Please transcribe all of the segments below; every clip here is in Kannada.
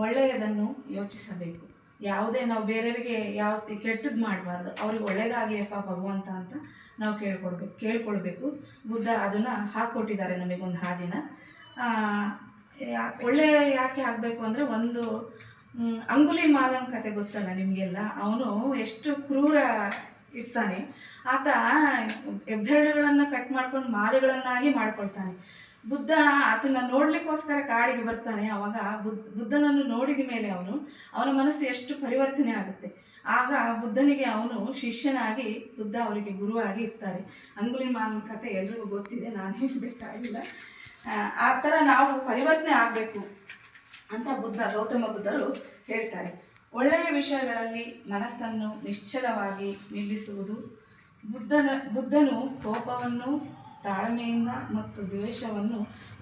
ಒಳ್ಳೆಯದನ್ನು ಯೋಚಿಸಬೇಕು. ಯಾವುದೇ ನಾವು ಬೇರೆಯವರಿಗೆ ಕೆಟ್ಟದ್ದು ಮಾಡಬಾರ್ದು, ಅವ್ರಿಗೆ ಒಳ್ಳೇದಾಗಲಿಯಪ್ಪ ಭಗವಂತ ಅಂತ ನಾವು ಕೇಳ್ಕೊಳ್ಬೇಕು. ಬುದ್ಧ ಅದನ್ನು ಹಾಕ್ಕೊಟ್ಟಿದ್ದಾರೆ ನಮಗೊಂದು ಹಾದಿನ. ಒಳ್ಳೆಯ ಯಾಕೆ ಆಗಬೇಕು ಅಂದರೆ, ಒಂದು ಅಂಗುಲಿಮಾಲನ ಕತೆ ಗೊತ್ತಲ್ಲ ನಿಮಗೆಲ್ಲ. ಅವನು ಎಷ್ಟು ಕ್ರೂರ ಇರ್ತಾನೆ. ಆತ ಹೆಬ್ಬೆರಳುಗಳನ್ನು ಕಟ್ ಮಾಡ್ಕೊಂಡು ಮಾಲೆಗಳನ್ನಾಗಿ ಮಾಡ್ಕೊಳ್ತಾನೆ. ಬುದ್ಧ ಆತನ ನೋಡ್ಲಿಕ್ಕೋಸ್ಕರ ಕಾಡಿಗೆ ಬರ್ತಾನೆ. ಅವಾಗ ಬುದ್ಧನನ್ನು ನೋಡಿದ ಮೇಲೆ ಅವನ ಮನಸ್ಸು ಎಷ್ಟು ಪರಿವರ್ತನೆ ಆಗುತ್ತೆ. ಆಗ ಬುದ್ಧನಿಗೆ ಅವನು ಶಿಷ್ಯನಾಗಿ, ಬುದ್ಧ ಅವರಿಗೆ ಗುರುವಾಗಿ ಇರ್ತಾರೆ. ಅಂಗುಲಿಮಾಲನ ಕತೆ ಎಲ್ರಿಗೂ ಗೊತ್ತಿದೆ, ನಾನು ಹೇಳಬೇಕಾಗಿಲ್ಲ. ಆ ಥರ ನಾವು ಪರಿವರ್ತನೆ ಆಗಬೇಕು ಅಂತ ಗೌತಮ ಬುದ್ಧರು ಹೇಳ್ತಾರೆ. ಒಳ್ಳೆಯ ವಿಷಯಗಳಲ್ಲಿ ಮನಸ್ಸನ್ನು ನಿಶ್ಚಲವಾಗಿ ನಿಲ್ಲಿಸುವುದು. ಬುದ್ಧನು ಕೋಪವನ್ನು ತಾಳ್ಮೆಯಿಂದ ಮತ್ತು ದ್ವೇಷವನ್ನು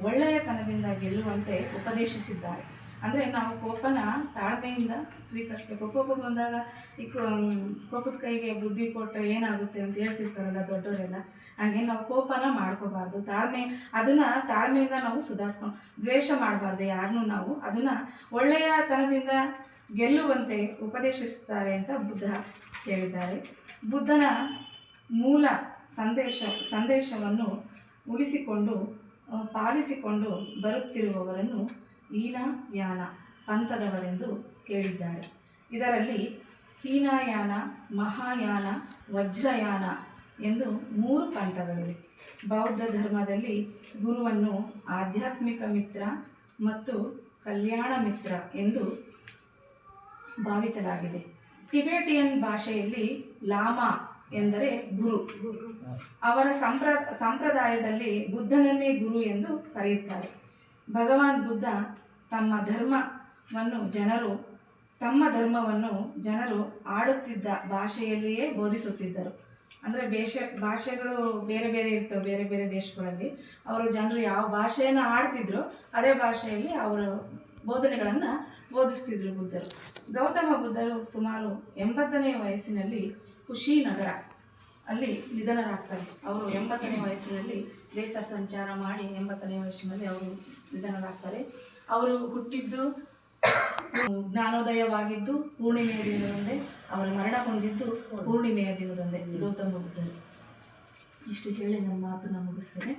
ಒಳ್ಳೆಯತನದಿಂದ ಗೆಲ್ಲುವಂತೆ ಉಪದೇಶಿಸಿದ್ದಾರೆ. ಅಂದರೆ ನಾವು ಕೋಪನ ತಾಳ್ಮೆಯಿಂದ ಸ್ವೀಕರಿಸಬೇಕು. ಕೋಪ ಬಂದಾಗ ಈ ಕೋಪದ ಕೈಗೆ ಬುದ್ಧಿ ಕೊಟ್ಟರೆ ಏನಾಗುತ್ತೆ ಅಂತ ಹೇಳ್ತಿರ್ತಾರಲ್ಲ ದೊಡ್ಡವರೆಲ್ಲ, ಹಾಗೆ ನಾವು ಕೋಪನ ಮಾಡ್ಕೋಬಾರ್ದು. ತಾಳ್ಮೆಯಿಂದ ನಾವು ಸುಧಾರಿಸ್ಕೊಂಡು, ದ್ವೇಷ ಮಾಡಬಾರ್ದು ಯಾರನ್ನೂ. ನಾವು ಅದನ್ನು ಒಳ್ಳೆಯತನದಿಂದ ಗೆಲ್ಲುವಂತೆ ಉಪದೇಶಿಸುತ್ತಾರೆ ಅಂತ ಬುದ್ಧ ಹೇಳಿದ್ದಾರೆ. ಬುದ್ಧನ ಮೂಲ ಸಂದೇಶವನ್ನು ಉಳಿಸಿಕೊಂಡು ಪಾಲಿಸಿಕೊಂಡು ಬರುತ್ತಿರುವವರನ್ನು ಹೀನಯಾನ ಪಂಥದವರೆಂದು ಹೇಳಿದ್ದಾರೆ. ಇದರಲ್ಲಿ ಹೀನಯಾನ, ಮಹಾಯಾನ, ವಜ್ರಯಾನ ಎಂದು 3 ಪಂಥಗಳಿವೆ. ಬೌದ್ಧ ಧರ್ಮದಲ್ಲಿ ಗುರುವನ್ನು ಆಧ್ಯಾತ್ಮಿಕ ಮಿತ್ರ ಮತ್ತು ಕಲ್ಯಾಣ ಮಿತ್ರ ಎಂದು ಭಾವಿಸಲಾಗಿದೆ. ಟಿಬೆಟಿಯನ್ ಭಾಷೆಯಲ್ಲಿ ಲಾಮಾ ಎಂದರೆ ಗುರು. ಅವರ ಸಂಪ್ರದಾಯದಲ್ಲಿ ಬುದ್ಧನನ್ನೇ ಗುರು ಎಂದು ಕರೆಯುತ್ತಾರೆ. ಭಗವಾನ್ ಬುದ್ಧ ತಮ್ಮ ಧರ್ಮವನ್ನು ಜನರು ಆಡುತ್ತಿದ್ದ ಭಾಷೆಯಲ್ಲಿಯೇ ಬೋಧಿಸುತ್ತಿದ್ದರು. ಅಂದರೆ ಭಾಷೆಗಳು ಬೇರೆ ಬೇರೆ ಇರ್ತವೆ ಬೇರೆ ಬೇರೆ ದೇಶಗಳಲ್ಲಿ. ಜನರು ಯಾವ ಭಾಷೆಯನ್ನು ಆಡ್ತಿದ್ರು ಅದೇ ಭಾಷೆಯಲ್ಲಿ ಅವರು ಬೋಧನೆಗಳನ್ನು ಬೋಧಿಸ್ತಿದ್ರು ಬುದ್ಧರು. ಗೌತಮ ಬುದ್ಧರು ಸುಮಾರು 80ನೇ ವಯಸ್ಸಿನಲ್ಲಿ ಕುಶಿನಗರ ಅಲ್ಲಿ ನಿಧನರಾಗ್ತಾರೆ. ಅವರು 80ನೇ ವಯಸ್ಸಿನಲ್ಲಿ ದೇಶ ಸಂಚಾರ ಮಾಡಿ 80ನೇ ವಯಸ್ಸಿನಲ್ಲಿ ಅವರು ನಿಧನರಾಗ್ತಾರೆ. ಅವರು ಹುಟ್ಟಿದ್ದು ಜ್ಞಾನೋದಯವಾಗಿದ್ದು ಪೂರ್ಣಿಮೆಯ ದಿನದಂದೇ, ಅವರ ಮರಣ ಹೊಂದಿದ್ದು ಪೂರ್ಣಿಮೆಯ ದಿನದಂದೇ ಗೌತಮ ಬುದ್ಧರು. ಇಷ್ಟು ಹೇಳಿ ನನ್ನ ಮಾತನ್ನು ಮುಗಿಸ್ತೇನೆ.